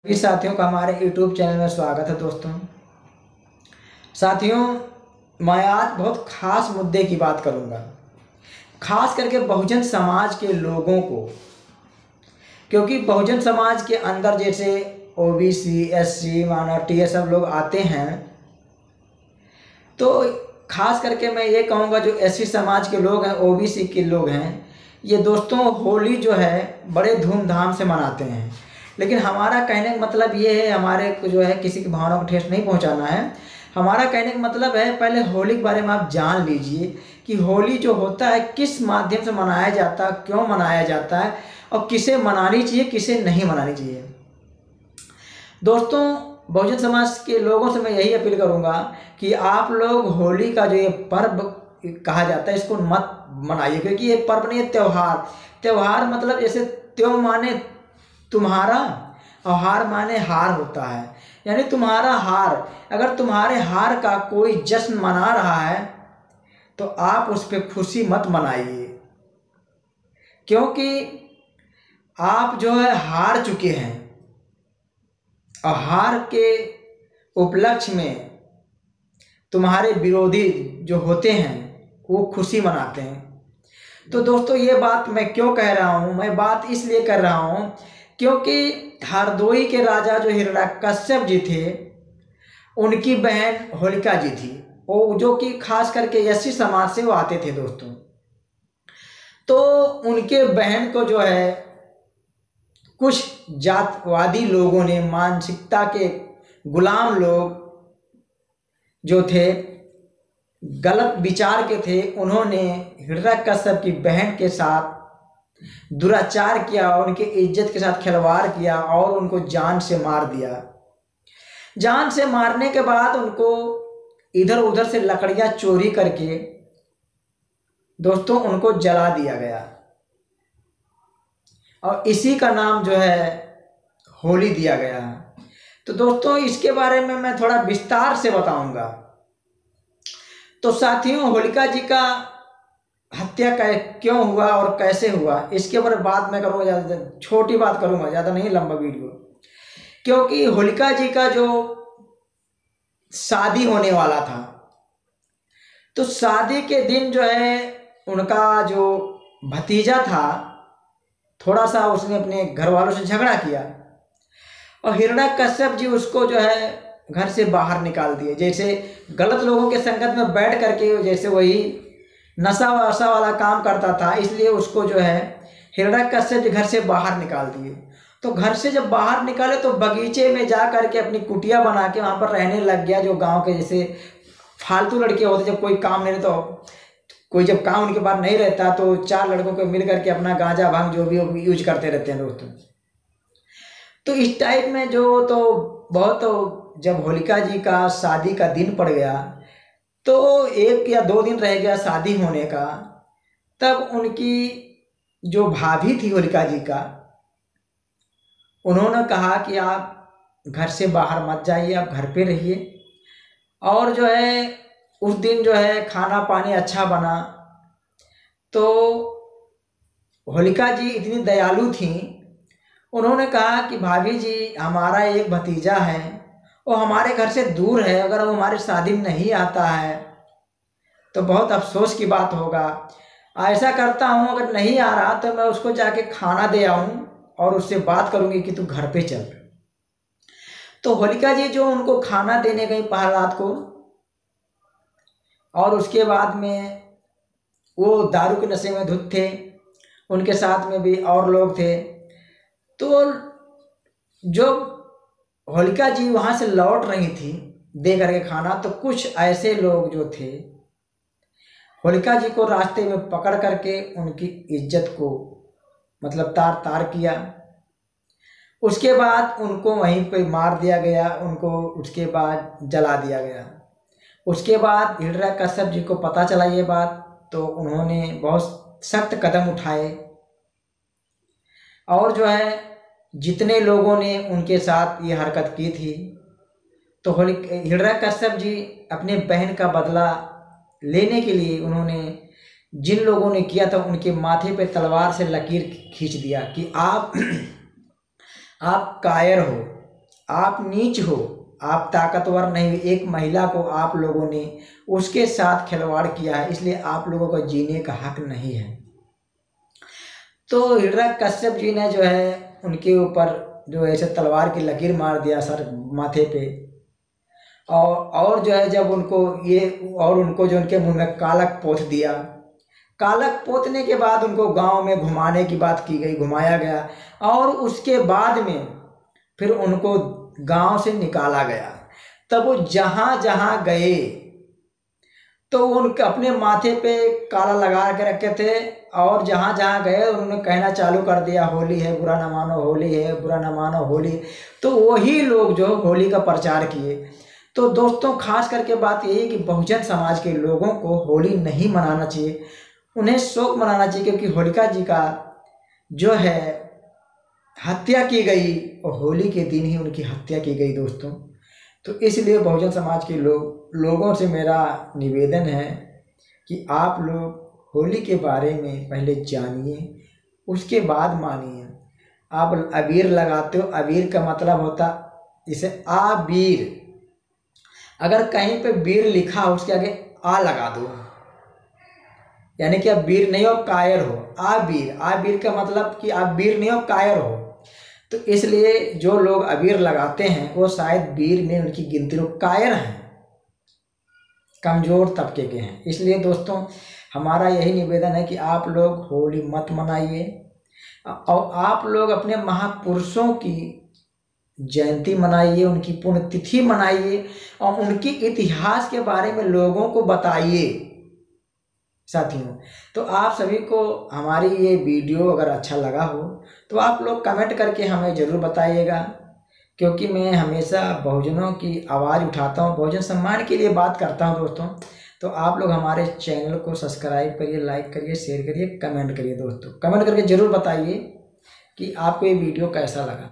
सभी साथियों का हमारे YouTube चैनल में स्वागत है। दोस्तों साथियों, मैं आज बहुत ख़ास मुद्दे की बात करूंगा, खास करके बहुजन समाज के लोगों को, क्योंकि बहुजन समाज के अंदर जैसे ओबीसी, एससी, माइनॉरिटी ये सब लोग आते हैं। तो खास करके मैं ये कहूँगा जो एससी समाज के लोग हैं, ओबीसी के लोग हैं, ये दोस्तों होली जो है बड़े धूमधाम से मनाते हैं। लेकिन हमारा कहने का मतलब ये है, हमारे को जो है किसी की भावना को ठेस नहीं पहुंचाना है। हमारा कहने का मतलब है पहले होली के बारे में आप जान लीजिए कि होली जो होता है किस माध्यम से मनाया जाता है, क्यों मनाया जाता है और किसे मनानी चाहिए, किसे नहीं मनानी चाहिए। दोस्तों बहुजन समाज के लोगों से मैं यही अपील करूंगा कि आप लोग होली का जो ये पर्व कहा जाता है इसको मत मनाइए, क्योंकि ये पर्व नहीं है, त्यौहार मतलब जैसे त्यों माने तुम्हारा और हार माने हार होता है, यानी तुम्हारा हार। अगर तुम्हारे हार का कोई जश्न मना रहा है तो आप उस पर खुशी मत मनाइए, क्योंकि आप जो है हार चुके हैं और हार के उपलक्ष्य में तुम्हारे विरोधी जो होते हैं वो खुशी मनाते हैं। तो दोस्तों ये बात मैं क्यों कह रहा हूँ, मैं बात इसलिए कर रहा हूँ क्योंकि हरदोई के राजा जो हिरण्यकश्यप जी थे, उनकी बहन होलिका जी थी, वो जो कि खास करके एससी समाज से वो आते थे दोस्तों। तो उनके बहन को जो है कुछ जातवादी लोगों ने, मानसिकता के गुलाम लोग जो थे, गलत विचार के थे, उन्होंने हिरण्यकश्यप की बहन के साथ दुराचार किया, उनके इज्जत के साथ खिलवाड़ किया और उनको जान से मार दिया। जान से मारने के बाद उनको इधर उधर से लकड़ियां चोरी करके दोस्तों उनको जला दिया गया, और इसी का नाम जो है होली दिया गया। तो दोस्तों इसके बारे में मैं थोड़ा विस्तार से बताऊंगा। तो साथियों, होलिका जी का हत्या क्यों हुआ और कैसे हुआ, इसके ऊपर बात मैं करूँगा, ज़्यादा छोटी बात करूँगा, ज़्यादा नहीं लंबा वीडियो। क्योंकि होलिका जी का जो शादी होने वाला था, तो शादी के दिन जो है उनका जो भतीजा था, थोड़ा सा उसने अपने घर वालों से झगड़ा किया और हिरण्यकश्यप जी उसको जो है घर से बाहर निकाल दिए। जैसे गलत लोगों के संगत में बैठ करके जैसे वही नशा वशा वाला काम करता था, इसलिए उसको जो है हिरण्यकश्यप घर से बाहर निकाल दिए। तो घर से जब बाहर निकाले तो बगीचे में जा करके अपनी कुटिया बना के वहाँ पर रहने लग गया। जो गांव के जैसे फालतू लड़के होते, जब कोई काम नहीं, तो कोई जब काम उनके पास नहीं रहता तो चार लड़कों को मिल करके अपना गांजा भांग जो भी यूज करते रहते हैं दोस्तों। तो इस टाइप में जो तो बहुत, तो जब होलिका जी का शादी का दिन पड़ गया, तो 1 या 2 दिन रह गया शादी होने का, तब उनकी जो भाभी थी होलिका जी का, उन्होंने कहा कि आप घर से बाहर मत जाइए, आप घर पे रहिए। और जो है उस दिन जो है खाना पानी अच्छा बना। तो होलिका जी इतनी दयालु थी, उन्होंने कहा कि भाभी जी, हमारा एक भतीजा है, वो हमारे घर से दूर है, अगर वो हमारी शादी में नहीं आता है तो बहुत अफसोस की बात होगा। ऐसा करता हूँ, अगर नहीं आ रहा तो मैं उसको जाके खाना दे आऊँ और उससे बात करूँगी कि तू घर पे चल। तो होलिका जी जो उनको खाना देने गई पहर रात को, और उसके बाद में वो दारू के नशे में धुत थे, उनके साथ में भी और लोग थे। तो जो होलिका जी वहाँ से लौट रही थी दे करके खाना, तो कुछ ऐसे लोग जो थे होलिका जी को रास्ते में पकड़ करके उनकी इज्जत को मतलब तार तार किया। उसके बाद उनको वहीं पे मार दिया गया, उनको उसके बाद जला दिया गया। उसके बाद हिरण्यकश्यप जी को पता चला ये बात, तो उन्होंने बहुत सख्त कदम उठाए और जो है जितने लोगों ने उनके साथ ये हरकत की थी, तो हिरण्यकश्यप जी अपने बहन का बदला लेने के लिए उन्होंने जिन लोगों ने किया था उनके माथे पे तलवार से लकीर खींच दिया कि आप कायर हो, आप नीच हो, आप ताकतवर नहीं हो, एक महिला को आप लोगों ने उसके साथ खिलवाड़ किया है, इसलिए आप लोगों को जीने का हक नहीं है। तो हिरण्यकश्यप जी ने जो है उनके ऊपर जो ऐसे तलवार की लकीर मार दिया सर माथे पे, और जो है जब उनको और उनको जो उनके मुंह में कालक पोत दिया। कालक पोतने के बाद उनको गांव में घुमाने की बात की गई, घुमाया गया, और उसके बाद में फिर उनको गांव से निकाला गया। तब वो जहां जहां गए तो उनके अपने माथे पे काला लगा के रखे थे, और जहां जहां गए उन्होंने कहना चालू कर दिया, होली है बुरा न मानो, होली है बुरा न मानो, होली। तो वही लोग जो होली का प्रचार किए। तो दोस्तों खास करके बात यही है कि बहुजन समाज के लोगों को होली नहीं मनाना चाहिए, उन्हें शोक मनाना चाहिए, क्योंकि होलिका जी का जो है हत्या की गई और होली के दिन ही उनकी हत्या की गई दोस्तों। तो इसलिए बहुजन समाज के लोगों से मेरा निवेदन है कि आप लोग होली के बारे में पहले जानिए, उसके बाद मानिए। आप अबीर लगाते हो, अबीर का मतलब होता इसे आबीर, अगर कहीं पे बीर लिखा हो उसके आगे आ लगा दो, यानी कि आप वीर नहीं हो कायर हो। आबीर, आबीर का मतलब कि आप वीर नहीं हो कायर हो। तो इसलिए जो लोग अबीर लगाते हैं वो शायद वीर में उनकी गिनती लोग कायर हैं, कमज़ोर तबके के हैं। इसलिए दोस्तों हमारा यही निवेदन है कि आप लोग होली मत मनाइए, और आप लोग अपने महापुरुषों की जयंती मनाइए, उनकी पुण्यतिथि मनाइए, और उनके इतिहास के बारे में लोगों को बताइए साथियों। तो आप सभी को हमारी ये वीडियो अगर अच्छा लगा हो तो आप लोग कमेंट करके हमें ज़रूर बताइएगा, क्योंकि मैं हमेशा बहुजनों की आवाज़ उठाता हूँ, बहुजन सम्मान के लिए बात करता हूँ दोस्तों। तो आप लोग हमारे चैनल को सब्सक्राइब करिए, लाइक करिए, शेयर करिए, कमेंट करिए दोस्तों। कमेंट करके ज़रूर बताइए कि आपको ये वीडियो कैसा लगा।